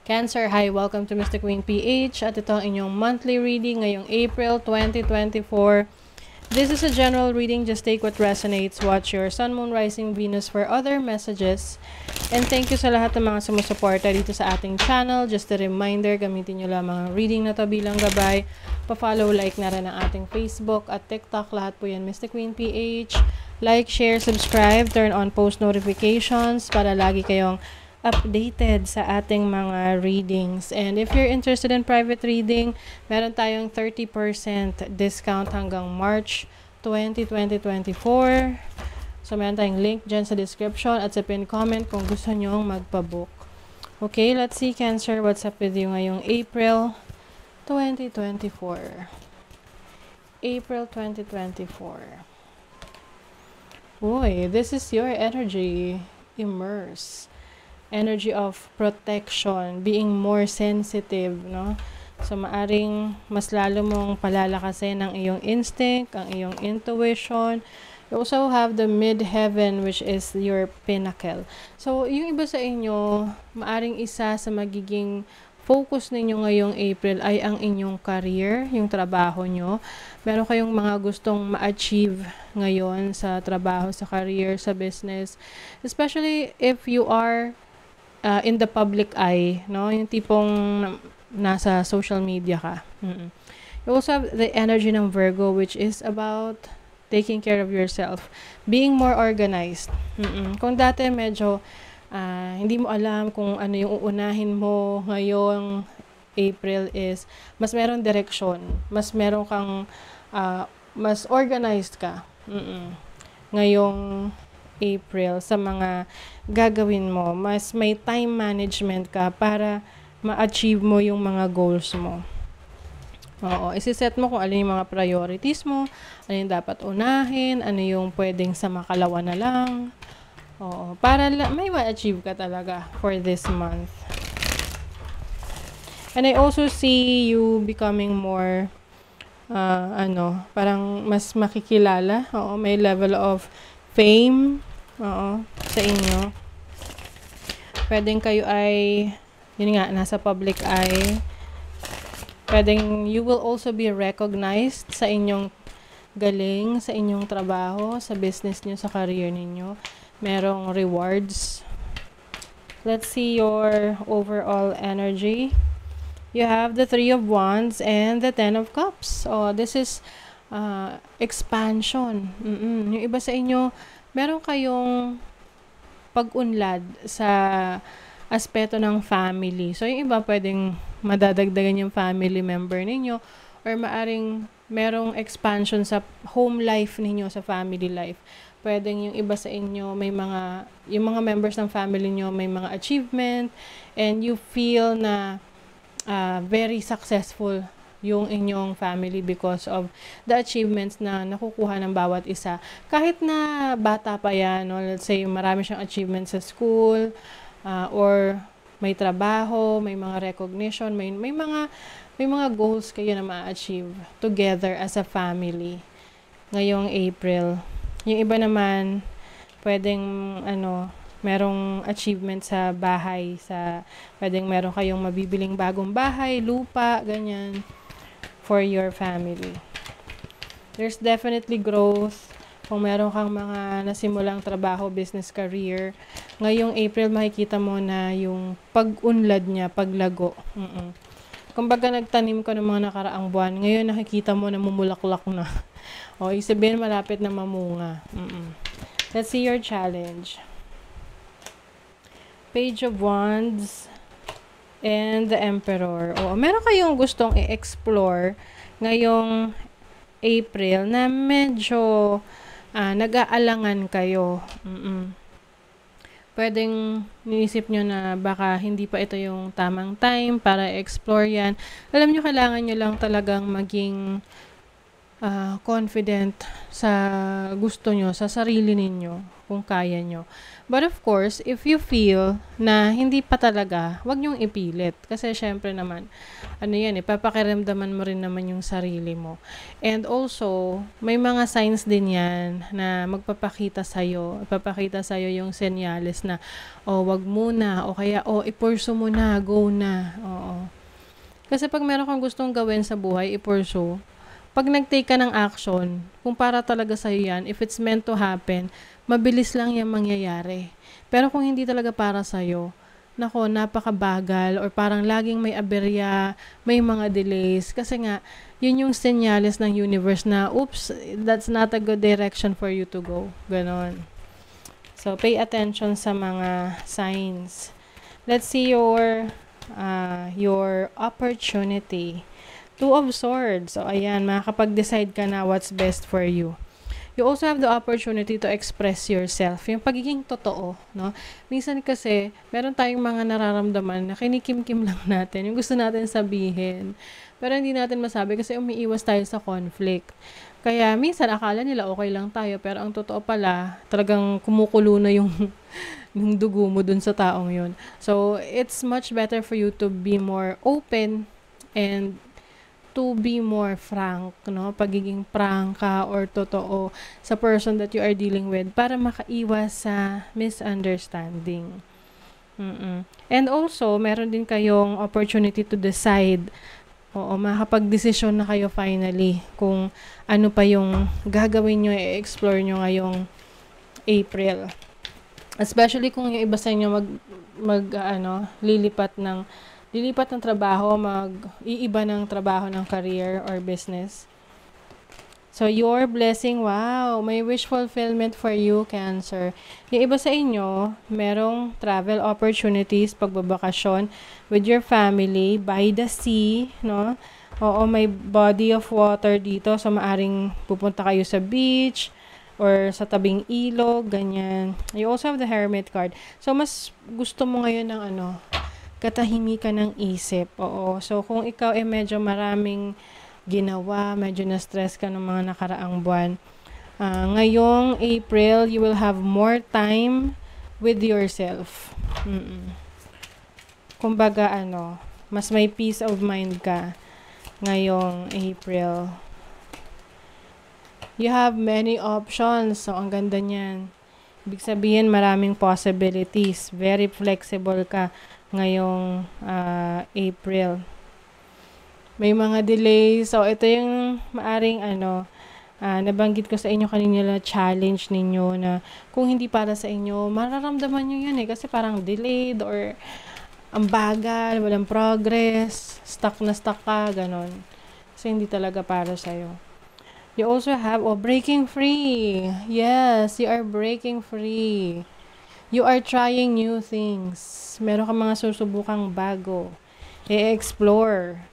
Cancer, hi! Welcome to Mr. Queen PH at ito ang inyong monthly reading ngayong April 2024. This is a general reading. Just take what resonates. Watch your Sun, Moon, Rising, Venus for other messages. And thank you sa lahat ng mga sumusuporta dito sa ating channel. Just a reminder, gamitin nyo lang mga reading na to bilang gabay. Pa-follow, like na rin ang ating Facebook at TikTok. Lahat po yan, Mr. Queen PH. Like, share, subscribe, turn on post notifications para lagi kayong updated sa ating mga readings. And if you're interested in private reading, meron tayong 30% discount hanggang March 2024. So, meron tayong link dyan sa description at sa pin comment kung gusto nyong magpabook. Okay, let's see, Cancer, what's up with you ngayong April 2024. April 2024. Uy, this is your energy. Immerse. Energy of protection, being more sensitive, no? So, maaring mas lalo mong palalakasin ang iyong instinct, ang iyong intuition. You also have the midheaven, which is your pinnacle. So, yung iba sa inyo, maaring isa sa magiging focus ninyo ngayong April ay ang inyong career, yung trabaho nyo. Meron kayong mga gustong ma-achieve ngayon sa trabaho, sa career, sa business. Especially if you are in the public eye, no? Yung tipong nasa social media ka. You also have the energy ng Virgo, which is about taking care of yourself, being more organized. Kung dati medyo hindi mo alam kung ano yung uunahin mo ngayong April is mas meron direksyon, mas meron kang mas organized ka. Ngayong April sa mga gagawin mo, mas may time management ka para ma-achieve mo yung mga goals mo. Oo, isi-set mo kung ano yung mga priorities mo, ano yung dapat unahin, ano yung pwedeng sa makalawa na lang. Oo, para may ma-achieve ka talaga for this month. And I also see you becoming more parang mas makikilala. Oo, may level of fame, sa inyo. Pwedeng kayo ay, yun nga, nasa public eye. Pwedeng you will also be recognized sa inyong galing, sa inyong trabaho, sa business nyo, sa career ninyo. Merong rewards. Let's see your overall energy. You have the 3 of Wands and the 10 of Cups. Oh, this is expansion. Yung iba sa inyo, meron kayong pag-unlad sa aspeto ng family. So, yung iba pwedeng madadagdagan yung family member ninyo or maaring merong expansion sa home life ninyo, sa family life. Pwedeng yung iba sa inyo, yung mga members ng family nyo may mga achievement and you feel na very successful yung inyong family because of the achievements na nakukuha ng bawat isa. Kahit na bata pa yan, no? Let's say marami siyang achievements sa school, or may trabaho, may mga recognition, may mga goals kayo na ma-achieve together as a family ngayong April. Yung iba naman, pwedeng merong achievement sa bahay, pwedeng meron kayong mabibiling bagong bahay, lupa, ganyan, for your family. There's definitely growth. Kung meron kang mga nasimulang trabaho, business, career, ngayong April makikita mo na yung pag-unlad niya, paglago. Kumbaga nagtanim ko ng mga nakaraang buwan, ngayon nakikita mo na mumulaklak na. O, isabihin malapit na mamunga. Let's see your challenge. Page of Wands and the Emperor. O, meron kayong gustong i-explore ngayong April na medyo nag-aalangan kayo. Pwedeng niisip nyo na baka hindi pa ito yung tamang time para explore yan. Alam nyo, kailangan nyo lang talagang maging confident sa gusto nyo, sa sarili ninyo. kung kaya nyo. But of course, if you feel na hindi pa talaga, wag nyong ipilit. Kasi syempre naman, ano yan papakiramdaman mo rin naman yung sarili mo. And also, may mga signs din yan na magpapakita sa'yo. Ipapakita sa'yo yung senyales na, wag muna, o kaya, ipurso mo na, go na. Oo. Kasi pag meron kang gustong gawin sa buhay, ipurso. Pag nag-take ka ng action, kung para talaga sa'yo yan, if it's meant to happen, mabilis lang yung mangyayari. Pero kung hindi talaga para sa'yo, nako, napakabagal or parang laging may aberya, may mga delays. Kasi nga, yun yung senyales ng universe na, oops, that's not a good direction for you to go. Ganon. So, pay attention sa mga signs. Let's see your opportunity. Two of Swords. So, ayan, makakapag-decide ka na what's best for you. You also have the opportunity to express yourself. Yung pagiging totoo, no? Minsan kasi, meron tayong mga nararamdaman na kinikim-kim lang natin. Yung gusto natin sabihin. Pero hindi natin masabi kasi umiiwas tayo sa conflict. Kaya minsan akala nila okay lang tayo. Pero ang totoo pala, talagang kumukulo na yung, yung dugo mo dun sa taong yun. So, it's much better for you to be more open and to be more frank, no? Pagiging prangka or totoo sa person that you are dealing with para makaiwas sa misunderstanding. And also, meron din kayong opportunity to decide. Oo, makakapag-desisyon na kayo finally kung ano pa yung gagawin nyo, i-explore nyo ngayong April. Especially kung yung iba sa inyo lilipat ng trabaho, iiba ng trabaho ng career or business. So, your blessing, wow, may wish fulfillment for you, Cancer. Yung iba sa inyo, merong travel opportunities, pagbabakasyon with your family, by the sea, no? Oo, may body of water dito, so maaring pupunta kayo sa beach, or sa tabing ilog, ganyan. You also have the Hermit card. So, mas gusto mo ngayon ng katahimikan ng isip. Oo. So, kung ikaw medyo maraming ginawa, medyo na-stress ka ng mga nakaraang buwan, ngayong April, you will have more time with yourself. Kumbaga, mas may peace of mind ka ngayong April. You have many options. So, ang ganda niyan. Ibig sabihin, maraming possibilities. Very flexible ka ngayong April. May mga delays. So, ito yung maaring nabanggit ko sa inyo kanina na challenge ninyo na kung hindi para sa inyo, mararamdaman nyo yun kasi parang delayed or ang bagal, walang progress, stuck ka, ganon. Kasi hindi talaga para sa'yo. You also have, breaking free. Yes, you are breaking free. You are trying new things. Meron ka mga susubukang bago. I-explore.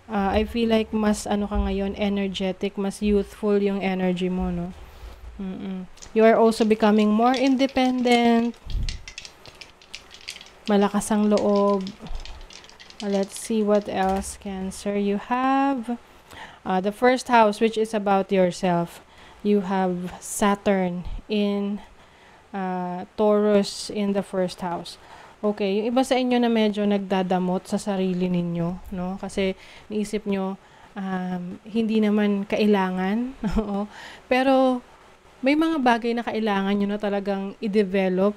I feel like mas ka ngayon, energetic, mas youthful yung energy mo, no? You are also becoming more independent. Malakas ang loob. Let's see what else, Cancer. You have the first house, which is about yourself. You have Saturn in Taurus in the first house. Okay, yung iba sa inyo na medyo nagdadamot sa sarili ninyo, no? Kasi naisip nyo, hindi naman kailangan. Pero may mga bagay na kailangan nyo na talagang i-develop,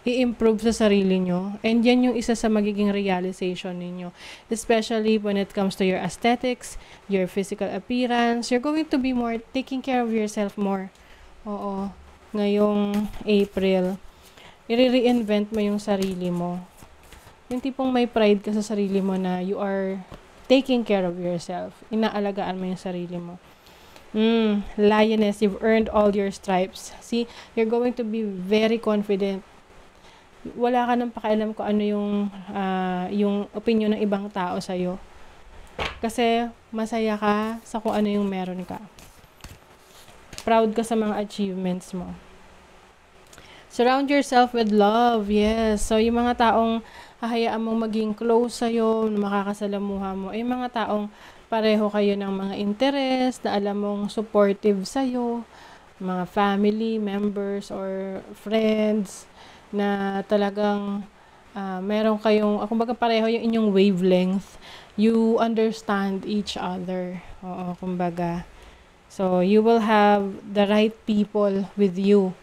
i-improve sa sarili nyo. And yan yung isa sa magiging realization ninyo. Especially when it comes to your aesthetics, your physical appearance. You're going to be more taking care of yourself more. Oo. Ngayong April, i-reinvent mo yung sarili mo. Yung tipong may pride ka sa sarili mo na you are taking care of yourself. Inaalagaan mo yung sarili mo. Lioness, you've earned all your stripes. See, you're going to be very confident. Wala ka nang pakialam kung ano yung opinion ng ibang tao sa'yo. Kasi masaya ka sa kung ano yung meron ka. Proud ka sa mga achievements mo. Surround yourself with love. Yes. So, yung mga taong hahayaan mong maging close sa'yo, makakasalamuha mo, ay mga taong pareho kayo ng mga interest, na alam mong supportive sa'yo, mga family members or friends na talagang meron kayong, kumbaga pareho yung inyong wavelength, you understand each other. Oo, kumbaga. So, you will have the right people with you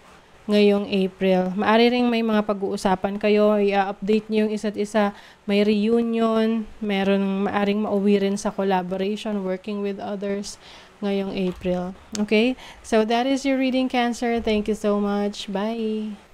ngayong April. Maari ring may mga pag-uusapan kayo, i-update niyo yung isa't isa, may reunion, meron maaring mauwi rin sa collaboration, working with others ngayong April. Okay? So, that is your reading, Cancer. Thank you so much. Bye!